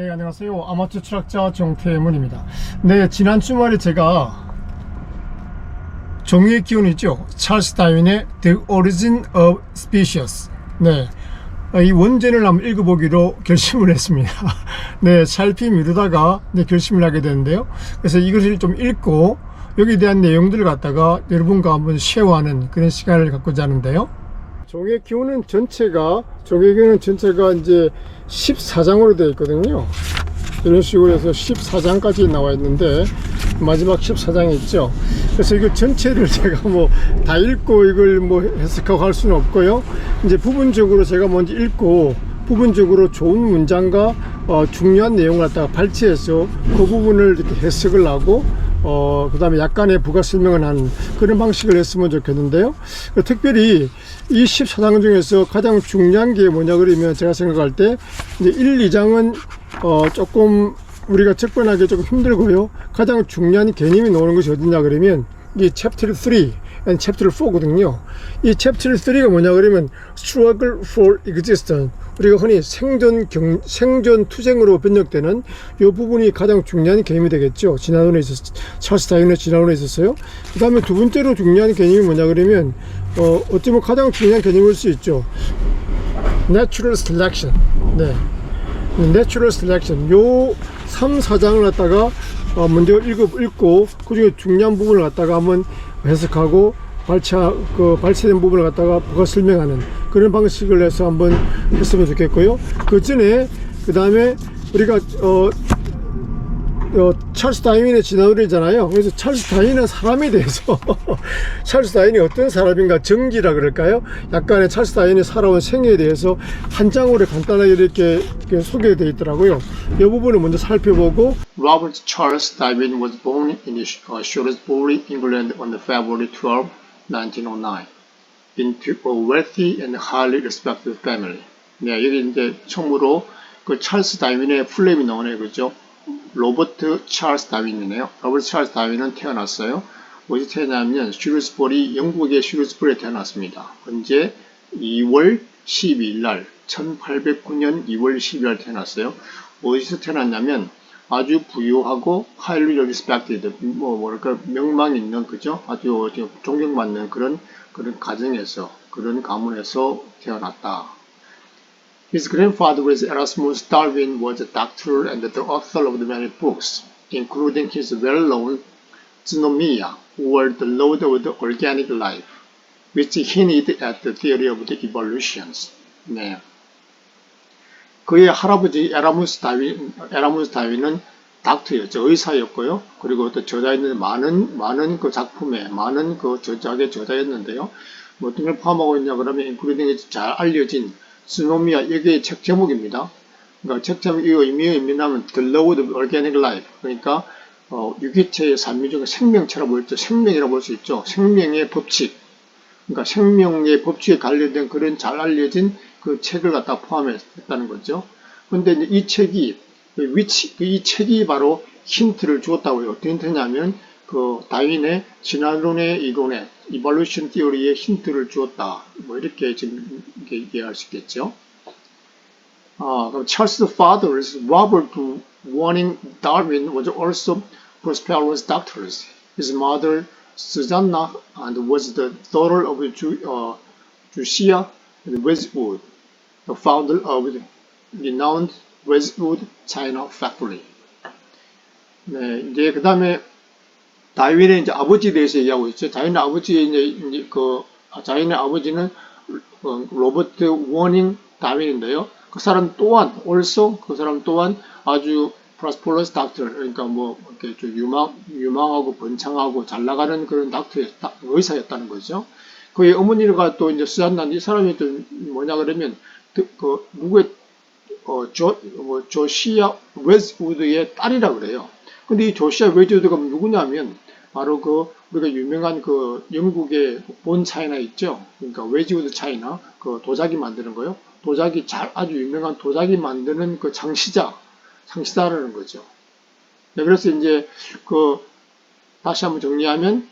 네, 안녕하세요. 아마추어 철학자 정태문입니다. 네, 지난 주말에 제가 종의 기운 있죠? 찰스 다윈의 The Origin of Species. 네, 이 원전을 한번 읽어보기로 결심을 했습니다. 네, 살피 미루다가 결심을 하게 되는데요. 그래서 이것을 좀 읽고 여기에 대한 내용들을 갖다가 여러분과 한번 쉐어하는 그런 시간을 갖고자 하는데요. 종의 기운은 전체가 이제 14장으로 되어 있거든요. 이런 식으로 해서 14장까지 나와 있는데 마지막 14장이 있죠. 그래서 이거 전체를 제가 다 읽고 이걸 해석하고 할 수는 없고요. 이제 부분적으로 제가 먼저 읽고 부분적으로 좋은 문장과 중요한 내용을 갖다가 발췌해서 그 부분을 이렇게 해석을 하고 그 다음에 약간의 부가 설명을 하는 그런 방식을 했으면 좋겠는데요. 특별히 이 14장 중에서 가장 중요한 게 뭐냐 그러면 제가 생각할 때 이제 1, 2장은 조금 우리가 접근하기 조금 힘들고요. 가장 중요한 개념이 나오는 것이 어디냐 그러면 이 챕터 3 and 챕터 4거든요. 이 챕터 3가 뭐냐 그러면 struggle for existence, 우리가 흔히 생존 투쟁으로 번역되는 이 부분이 가장 중요한 개념이 되겠죠. 찰스 다윈의 지난번에 있었어요. 그 다음에 두 번째로 중요한 개념이 뭐냐 그러면 어쩌면 가장 중요한 개념일 수 있죠. Natural selection. 네. Natural selection. 요 3, 4장을 갖다가 먼저 읽고 그 중에 중요한 부분을 갖다가 한번 해석하고 발췌된 부분을 갖다가 부가 설명하는 그런 방식을 해서 한번 했으면 좋겠고요. 그 전에 그 다음에 우리가 찰스 다윈의 진화론이잖아요. 그래서 찰스 다윈은 사람에 대해서 찰스 다윈이 어떤 사람인가, 정기라 그럴까요? 약간의 찰스 다윈이 살아온 생애에 대해서 한 장으로 간단하게 이렇게 소개되어 있더라고요. 이 부분을 먼저 살펴보고, Robert Charles Darwin was born in Shrewsbury, England on February 12, 1909 into a wealthy and highly respected family. 네, 여기 이제 처음으로 그 찰스 다윈의 풀네임이 나오네요. 그죠? 로버트 찰스 다윈이네요. 로버트 찰스 다윈은 태어났어요. 어디 태어나면 슈루스버리, 영국의 슈루스버리에 태어났습니다. 언제? 2월 12일 날, 1809년 2월 12일 날 태어났어요. 어디서 태어났냐면 아주 부유하고 highly respected, 뭐랄까 명망 있는, 그죠? 아주 존경받는 그런 가정에서, 그런 가문에서 태어났다. His grandfather was Erasmus Darwin, was a doctor and the author of many books, including his well-known Zoonomia, or the Law of the Organic Life, which hinted at the theory of the evolutions. 네. 그의 할아버지 에라무스 다윈은 닥터였죠. 의사였고요. 그리고 또 저자였는데 많은 그 작품에, 많은 그 저작의 저자였는데요. 뭐 어떤 걸 포함하고 있냐 그러면 including 잘 알려진 스노미아, 이게 책 제목입니다. 그러니까 책 제목, 이 의미는 The Law of Organic Life. 그러니까, 유기체의 산미 중에 생명체라고 볼 수 있죠. 생명이라고 볼 수 있죠. 생명의 법칙. 그러니까 생명의 법칙에 관련된 그런 잘 알려진 그 책을 갖다 포함했다는 거죠. 근데 이제 이 책이 바로 힌트를 주었다고요. 어떤 힌트냐면, 그 다윈의 진화론의 이론에 evolution theory의 힌트를 주었다. 뭐 이렇게 지금 이해할 수 있겠죠. 그럼 Charles' father's Robert Warning Darwin was also prosperous doctor. His mother Susanna and was the daughter of Josiah Wedgwood, the founder of the renowned Wedgwood China Factory. 네, 이제 그 다음에 다윈의 이제 아버지에 대해서 얘기하고 있죠. 다윈의 아버지는 로버트 워닝 다윈인데요. 그 사람 또한 아주 prosperous doctor, 그러니까 이렇게 좀 유망하고 번창하고 잘 나가는 그런 의사였다는 거죠. 그의 어머니가 또 이제 수잔나, 이 사람이 또 뭐냐 그러면 누구의 조시아 웨즈우드의 딸이라 그래요. 근데 이 조시아 웨즈우드가 누구냐면 바로 우리가 유명한 영국의 본 차이나 있죠. 그러니까 웨즈우드 차이나 도자기 만드는 거요. 아주 유명한 도자기 만드는 장시자라는 거죠. 네, 그래서 이제 다시 한번 정리하면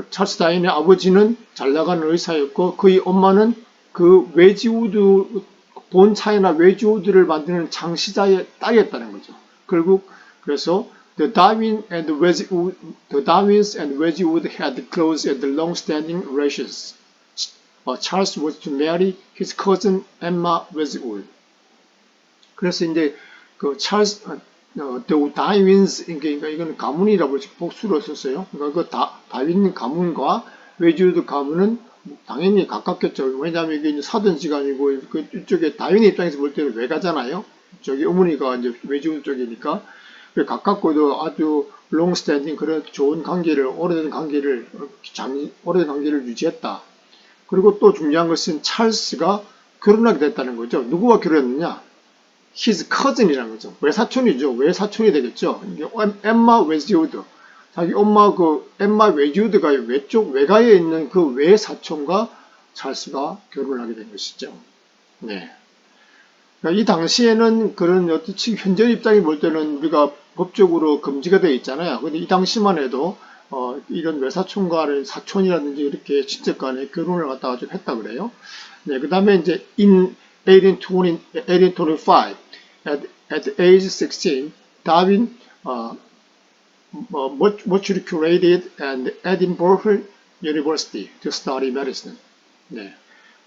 찰스 다윈의 아버지는 잘 나가는 의사였고 그의 엄마는 웨즈우드 본 차이나 웨지우드를 만드는 창시자의 딸이었다는 거죠. 결국 그래서 the Darwins and Wedgwood had close and long-standing relations. Charles was to marry his cousin Emma Wedgwood. 그래서 이제 그 찰스 the Darwins 그러니까 이건 가문이라고 복수로 썼어요. 그러니까 그 다윈 가문과 웨지우드 가문은 당연히 가깝겠죠. 왜냐하면 이게 이제 사돈지간이고 그 이쪽에 다윈의 입장에서 볼 때는 외가잖아요. 저기 어머니가 이제 웨지우드 쪽이니까 가깝고도 아주 롱스탠딩 그런 좋은 관계를 오래된 관계를 유지했다. 그리고 또 중요한 것은 찰스가 결혼하게 됐다는 거죠. 누구와 결혼했느냐? his cousin이라는 거죠. 외사촌이죠. 외사촌이 되겠죠. 엠마 웨지우드. 자기 엄마 엠마 웨지우드가 외가에 있는 그 외사촌과 찰스가 결혼을 하게 된 것이죠. 네. 그러니까 이 당시에는 그런 어떤 현재 입장이 볼 때는 우리가 법적으로 금지가 되어 있잖아요. 근데 이 당시만 해도 이런 외사촌과는 사촌이라든지 이렇게 친척 간에 결혼을 갖다가 좀 했다 그래요. 네, 그 다음에 이제 in 1825 at age 16 Darwin matriculated at Edinburgh University to study medicine. 네.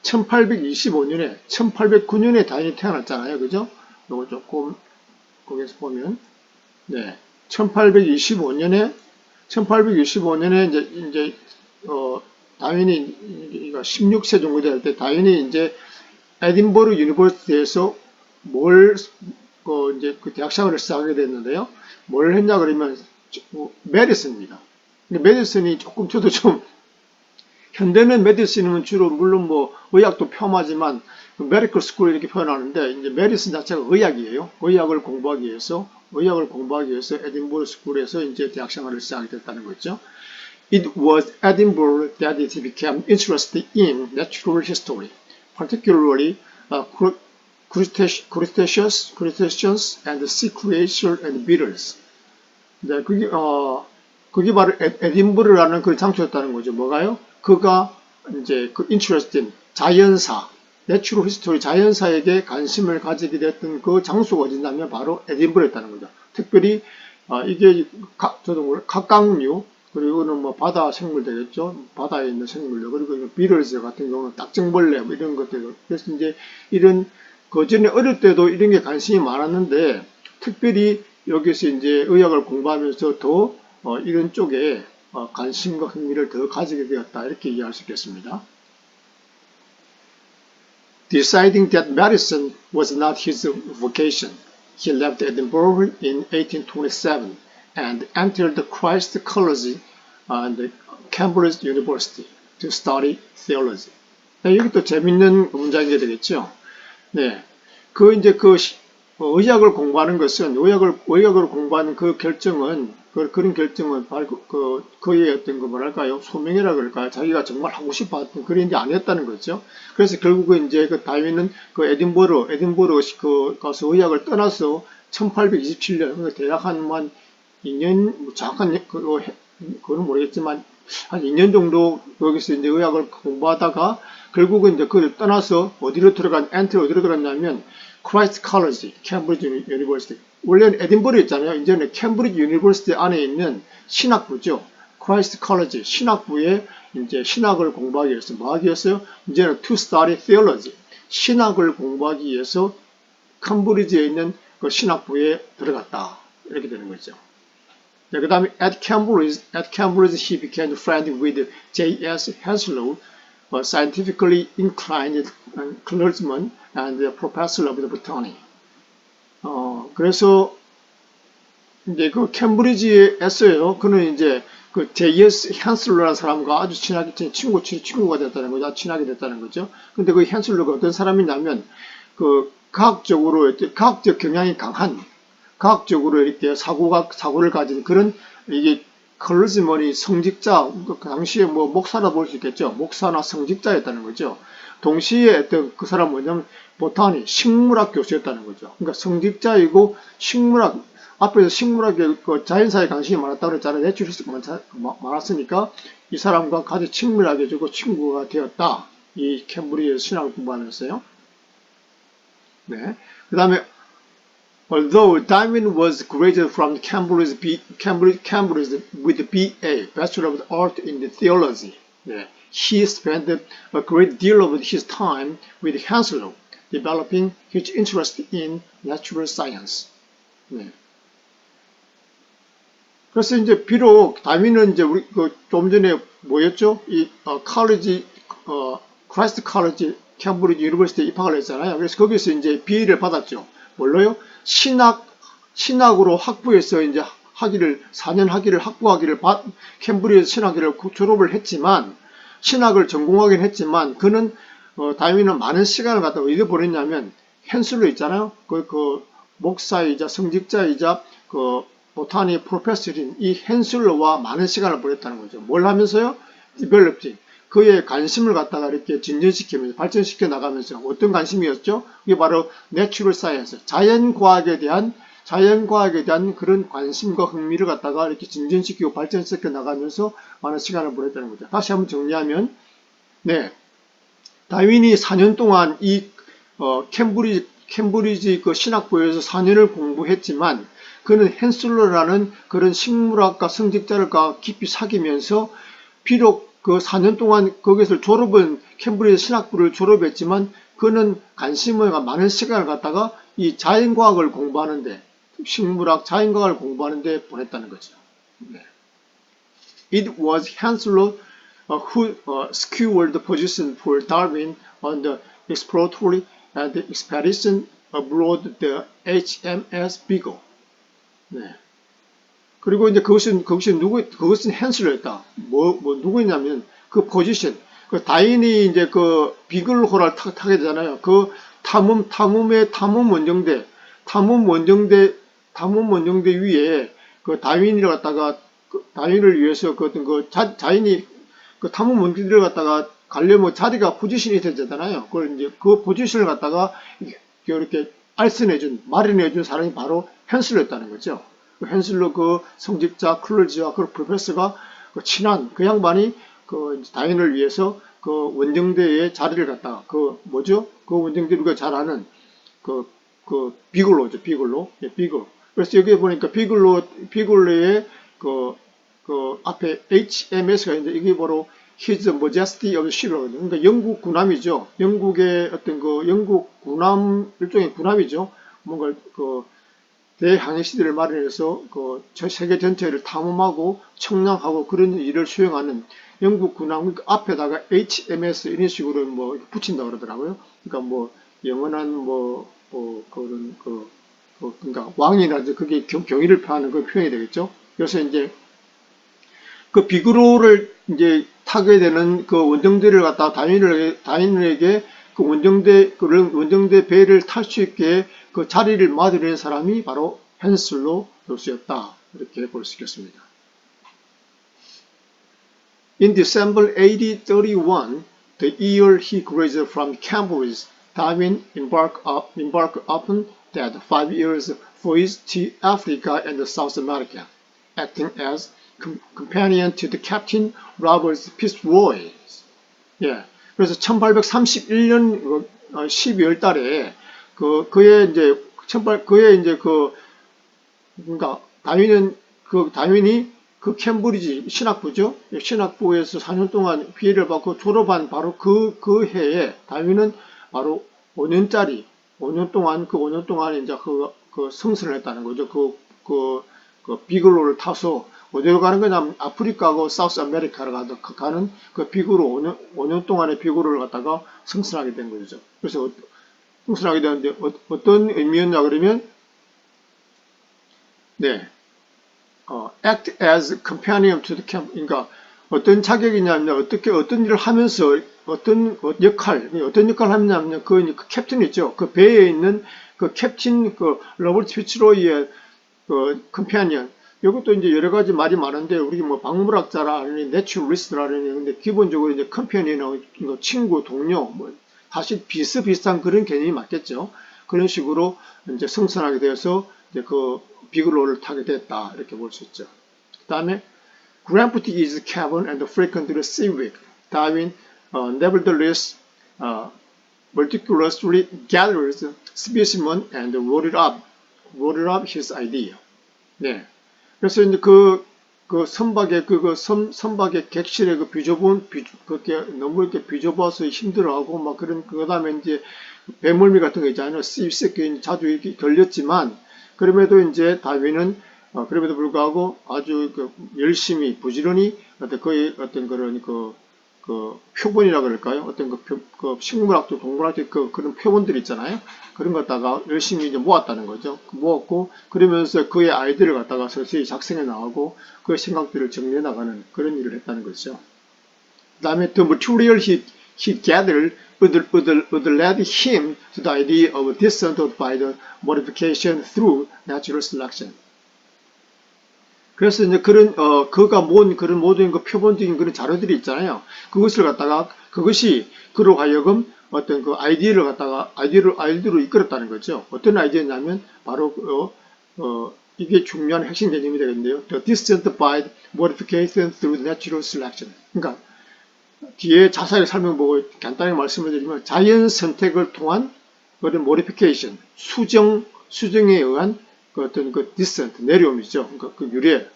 1809년에 다윈이 태어났잖아요. 그죠? 이거 조금 거기서 보면 네. 1825년에 이제 다윈이 16세 정도 될 때 다윈이 이제 에딘버러 유니버시티에서 이제 그 대학 생활을 시작하게 됐는데요. 뭘 했냐 그러면 메디슨입니다. 근데 메디슨이 조금 저도 좀 현대는 메디슨은 주로 물론 뭐 의학도 폄하지만 메디컬 스쿨 이렇게 표현하는데 이제 메디슨 자체가 의학이에요. 의학을 공부하기 위해서 에딘버러 스쿨에서 이제 대학 생활을 시작하게 됐다는 거죠. It was Edinburgh that it became interested in natural history, particularly crustaceans and sea creatures and beetles. 네, 그게 바로 에딘버러라는 그 장소였다는 거죠. 뭐가요? 그가 이제 그 interested in 자연사, 내추럴 히스토리 자연사에게 관심을 가지게 됐던 그 장소가 어디냐면 바로 에딘버러였다는 거죠. 특별히 이게 각각류 그리고는 뭐 바다 생물 되겠죠. 바다에 있는 생물들 그리고 비틀즈 같은 경우는 딱정벌레 뭐 이런 것들. 그래서 이제 이런 그 전에 어릴 때도 이런 게 관심이 많았는데 특별히 여기서 이제 의학을 공부하면서 더 이런 쪽에 관심과 흥미를 더 가지게 되었다 이렇게 이해할 수 있겠습니다. Deciding that medicine was not his vocation, he left Edinburgh in 1827 and entered Christ's College and Cambridge University to study theology. 네, 여기 또 재밌는 문장이 되겠죠. 네, 의학을 공부하는 것은 의학을 공부하는 그 결정은 그런 결정은 바로 그의 어떤 뭐랄까요 소명이라 그럴까요 자기가 정말 하고 싶었던 그런 게 아니었다는 거죠. 그래서 결국은 이제 그 다윈은 그 에딘버러 가서 의학을 떠나서 1827년 대략 한 2년 뭐 정확한 그건 모르겠지만 한 2년 정도 여기서 이제 의학을 공부하다가 결국은 이제 그걸 떠나서 어디로 들어갔냐면 크라이스트 컬리지, 캠브리지 유니버시티. 원래는 에딘버러였잖아요. 이제는 캠브리지 유니버시티 안에 있는 신학부죠. 크라이스트 컬리지, 신학부에 이제 신학을 공부하기 위해서 뭐 하기 위해서요? 이제는 to study theology, 신학을 공부하기 위해서 캠브리지에 있는 그 신학부에 들어갔다. 이렇게 되는 거죠. 네, 그 다음에 at Cambridge he became friendly with J.S. Henslow, a scientifically inclined clergyman and professor of the botany. 그래서 이제 그 캠브리지에서요. 그는 이제 그 J.S. 헨슬러라는 사람과 아주 친구가 됐다는 거죠. 아주 친하게 됐다는 거죠. 근데 그 헨슬러가 어떤 사람이냐면 그 과학적 경향이 강한 과학적으로 이렇게 사고를 가진 그런 이게 클러지먼이 성직자, 그 당시에 뭐 목사라 볼 수 있겠죠. 목사나 성직자였다는 거죠. 동시에 어떤 그 사람 뭐냐면 보타니, 식물학 교수였다는 거죠. 그러니까 성직자이고 식물학, 앞에서 식물학에 그 자연사에 관심이 많았다고 그랬잖아요. 내추리스트가 많았으니까 이 사람과 같이 친밀하게 주고 친구가 되었다. 이 캠브리지에서 신학을 공부하면서요. 네. 그 다음에 although Darwin was graduated from Cambridge with BA, Bachelor of Art in Theology. 네. He spent a great deal of his time with Henslow, developing his interest in natural science. 네. 그래서 이제 비록 다윈은 이제 우리 좀 전에 뭐였죠? 이 크라이스트 칼리지 캠브리지 유니버시티에 입학을 했잖아요. 그래서 거기서 이제 비를 받았죠. 뭘로요? 신학으로 학부에서 이제 4년 학부하기를 캠브리지 신학기를 졸업을 했지만 신학을 전공하긴 했지만 그는 다윈은 많은 시간을 갖다가 어디에 보냈냐면 헨슬로 있잖아요. 그 목사이자 성직자이자 그 보타니 프로페서인 이 헨슬러와 많은 시간을 보냈다는 거죠. 뭘 하면서요? 디벨롭팅. 그의 관심을 갖다가 이렇게 진전시키면서 발전시켜 나가면서 어떤 관심이었죠? 이게 바로 내추럴 사이언스, 자연과학에 대한 그런 관심과 흥미를 갖다가 이렇게 진전시키고 발전시켜 나가면서 많은 시간을 보냈다는 거죠. 다시 한번 정리하면, 네, 다윈이 4년 동안 이 캠브리지 그 신학부에서 4년을 공부했지만 그는 헨슬러라는 그런 식물학과 성직자를 깊이 사귀면서 비록 그 4년 동안 거기서 캠브리지 신학부를 졸업했지만 그는 관심을 많은 시간을 갖다가 이 자연과학을 공부하는데 식물학, 자연과학을 공부하는데 보냈다는 거죠. 네. It was Henslow who secured the position for Darwin on the exploratory and expedition aboard the HMS Beagle. 네. 그리고 이제 그것은 헨슬러였다. 누구였냐면 그 포지션, 그 다인이 이제 그 비글호를 타게 되잖아요. 그 탐험 원정대 위에 그 다윈을 갖다가 다윈을 위해서 자인이 그 탐험 원정대를 갖다가 가려면 자리가 포지션이 되잖아요. 그걸 이제 그 포지션을 갖다가 이렇게 마련해준 사람이 바로 헨슬러였다는 거죠. 헨슬러 그 성직자 클러지와 그 프로페서가 친한 그 양반이 그 다윈을 위해서 그 원정대의 자리를 갖다가 그 원정대 우리가 잘 아는 그 비글로죠. 비글로. 예, 비글. 그래서 여기 보니까 비글로의 그 앞에 HMS가 있는데 이게 바로 His Majesty of Ship이라고. 그러니까 영국 군함이죠. 영국의 어떤 영국 군함, 일종의 군함이죠. 뭔가 대항해 시대를 마련해서 세계 전체를 탐험하고 청량하고 그런 일을 수행하는 영국 군함, 앞에다가 HMS 이런 식으로 붙인다고 그러더라고요. 그러니까 영원한 그러니까 왕이라든지 그게 경의를 표하는 그 표현이 되겠죠. 그래서 이제 그 비그로를 이제 타게 되는 그 원정대를 갖다가 다윈에게 그 원정대 배를 탈 수 있게 그 자리를 마련한 사람이 바로 헨슬로 교수였다. 이렇게 볼 수 있겠습니다. In December 1831, the year he graduated from Cambridge, Darwin embarked upon that 5 years voyage to Africa and South America, acting as companion to the Captain Robert Fitzroy. 예. 그래서 1831년 12월 달에 그러니까 다윈이 그 캠브리지 신학부죠. 신학부에서 4년 동안 비회를 받고 졸업한 바로 그 해에 다윈은 바로 5년 동안 이제 승선을 했다는 거죠. 비글로를 타서 어디로 가는 거냐면 아프리카하고 사우스 아메리카를 가는 그 비그로 5년 동안의 비그로를 갖다가 승선하게 된 거죠. 그래서 승선하게 되는데 어떤 의미였냐 그러면 네, act as companion to the camp. 그러니까 어떤 자격이냐면 어떤 일을 하면서 어떤 역할을 하냐면 그 캡틴 있죠. 그 배에 있는 그 캡틴 로버트 피츠로이의 컴패니언. 이것도 이제 여러 가지 말이 많은데 우리 박물학자라니 내추럴리스트라니 근데 기본적으로 이제 컴패니언은 친구, 동료 사실 비슷비슷한 그런 개념이 맞겠죠. 그런 식으로 이제 승선하게 되어서 이제 그 비글로를 타게 됐다 이렇게 볼 수 있죠. 그 다음에 gravity is cabin and frequently seaweed. Darwin nevertheless meticulously gathers specimen and wrote it up his idea. 네. 그래서 이제 그 선박의 선박의 객실의 그 그렇게 너무 이렇게 비좁아서 힘들어하고 막 그런 그 다음에 이제 배멀미 같은 거 있잖아요. 씹새끼 자주 이렇게 걸렸지만 그럼에도 이제 다윈은 그럼에도 불구하고 아주 그 열심히 부지런히 어떤 거의 어떤 그런 그 표본이라 그럴까요? 어떤 그 식물학적, 동물학적 그런 표본들 있잖아요. 그런 것 갖다가 열심히 이제 모았다는 거죠. 모았고, 그러면서 그의 아이디어를 갖다가 서서히 작성해 나가고, 그 생각들을 정리해 나가는 그런 일을 했다는 거죠. 그 다음에 the material he gathered would lead him to the idea of descent by the modification through natural selection. 그래서 이제 그런 그가 모은 그런 모든 그 표본적인 그런 자료들이 있잖아요. 그것을 갖다가 그것이 그로 하여금 어떤 그 아이디어를 갖다가 아이디어로 이끌었다는 거죠. 어떤 아이디어냐면 바로 이게 중요한 핵심 개념이 되겠는데요. The descent by modification through natural selection. 그러니까 뒤에 자세히 설명보고 간단히 말씀을 드리면 자연 선택을 통한 그런 modification 수정에 의한 그 어떤 그 descent 내려옴이죠. 그러니까 그 유래.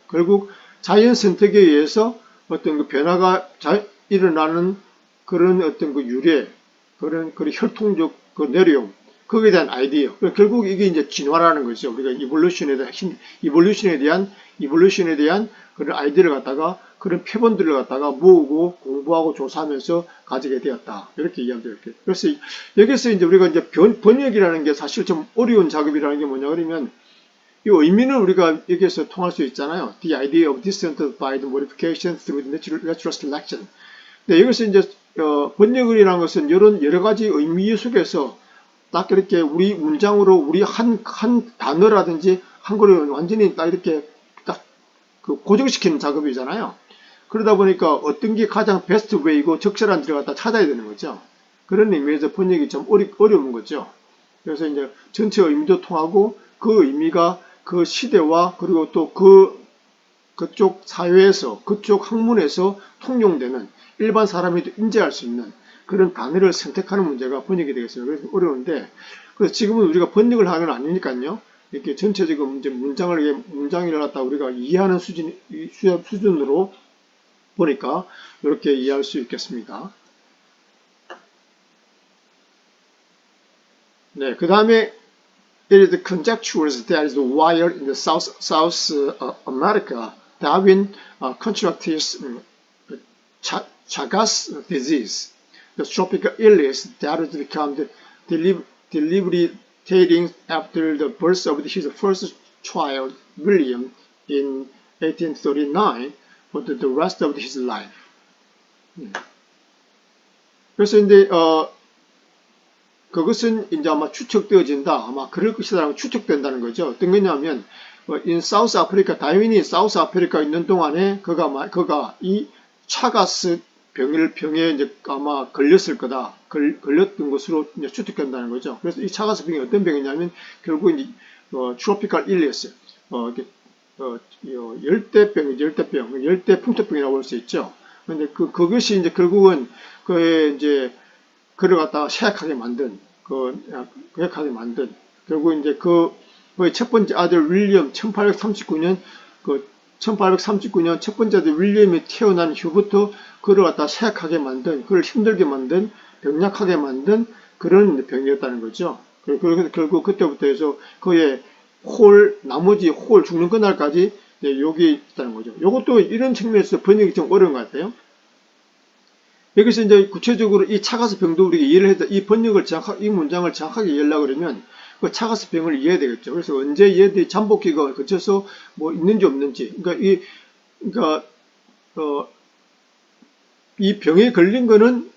결국 자연 선택에 의해서 어떤 그 변화가 일어나는 그런 어떤 그 유래, 그런 혈통적 그 내려옴, 거기에 대한 아이디어. 결국 이게 이제 진화라는 거죠. 우리가 이볼루션에 대한 그런 아이디어를 갖다가 그런 표본들을 갖다가 모으고 공부하고 조사하면서 가지게 되었다. 이렇게 이야기를 할게요. 그래서 여기서 이제 우리가 이제 번역이라는 게 사실 좀 어려운 작업이라는 게 뭐냐 그러면 이 의미는 우리가 여기에서 통할 수 있잖아요. The idea of descent by the modification through natural selection. 네, 여기서 이제 번역이라는 것은 이런 여러 가지 의미 속에서 딱 이렇게 우리 문장으로 우리 한 단어라든지 한글을 완전히 딱 이렇게 딱 그 고정시키는 작업이잖아요. 그러다 보니까 어떤 게 가장 베스트 웨이고 적절한지를 갖다 찾아야 되는 거죠. 그런 의미에서 번역이 좀 어려운 거죠. 그래서 이제 전체 의미도 통하고 그 의미가 그 시대와 그리고 또 그쪽 사회에서 그쪽 학문에서 통용되는 일반 사람이 인지할 수 있는 그런 단어를 선택하는 문제가 번역이 되겠습니다. 그래서 어려운데 그래서 지금은 우리가 번역을 하는 건 아니니까요. 이렇게 전체적인 이제 문장을 갖다 우리가 이해하는 수준으로 보니까 이렇게 이해할 수 있겠습니다. 네, 그 다음에 it is conjectures that is wired in the South America Darwin contracted Chagas disease, the tropical illness that has become debilitating after the birth of his first child, William, in 1839, for the rest of his life. 그래서 이제 그것은 이제 아마 추측되어진다. 아마 그럴 것이라고 추측된다는 거죠. 어떤 거냐면, in South Africa, 다윈이 사우스 아프리카 있는 동안에 그가 이 차가스 병에 이제 아마 걸렸을 거다. 걸렸던 것으로 이제 추측된다는 거죠. 그래서 이 차가스 병이 어떤 병이냐면, 결국 이제, tropical illness, 열대 풍토병이라고 볼 수 있죠. 근데 그것이 이제 결국은 그의 이제 그를 갖다가 쇠약하게 만든, 결국 이제 그의 첫 번째 아들 윌리엄, 1839년 첫 번째 아들 윌리엄이 태어난 후부터 그를 갖다가 쇠약하게 만든, 그를 힘들게 만든, 병약하게 만든 그런 병이었다는 거죠. 그래서 결국 그때부터 해서 그의 나머지 죽는 그날까지 여기 있다는 거죠. 이것도 이런 측면에서 번역이 좀 어려운 것 같아요. 여기서 이제 구체적으로 이 차가스 병도 우리가 이해를 해서 이 문장을 정확하게 이해하려고 그러면 그 차가스 병을 이해해야 되겠죠. 그래서 언제 얘들이 잠복기가 거쳐서 뭐 있는지 없는지. 이 병에 걸린 거는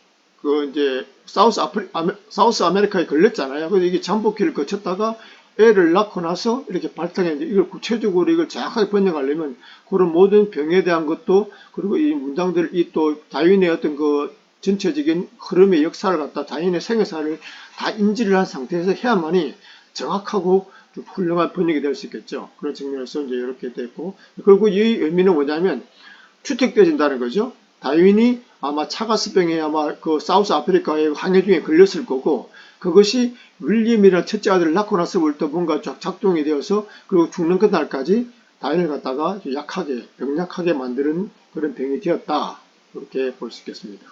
이제 사우스 아메리카에 걸렸잖아요. 그래서 이게 잠복기를 거쳤다가 애를 낳고 나서 이렇게 발탁했는데 이걸 구체적으로 이걸 정확하게 번역하려면 그런 모든 병에 대한 것도 그리고 이 문장들 또 다윈의 어떤 그 전체적인 흐름의 역사를 갖다 다윈의 생애사를 다 인지를 한 상태에서 해야만이 정확하고 훌륭한 번역이 될 수 있겠죠. 그런 측면에서 이제 이렇게 됐고 결국 이 의미는 뭐냐면 추측되어진다는 거죠. 다윈이 아마 차가스병에 아마 그 사우스 아프리카의 항해 중에 걸렸을 거고, 그것이 윌리엄이라는 첫째 아들을 낳고 나서부터 뭔가 작동이 되어서 그리고 죽는 그날까지 다윈을 갖다가 약하게 병약하게 만드는 그런 병이 되었다, 그렇게 볼 수 있겠습니다.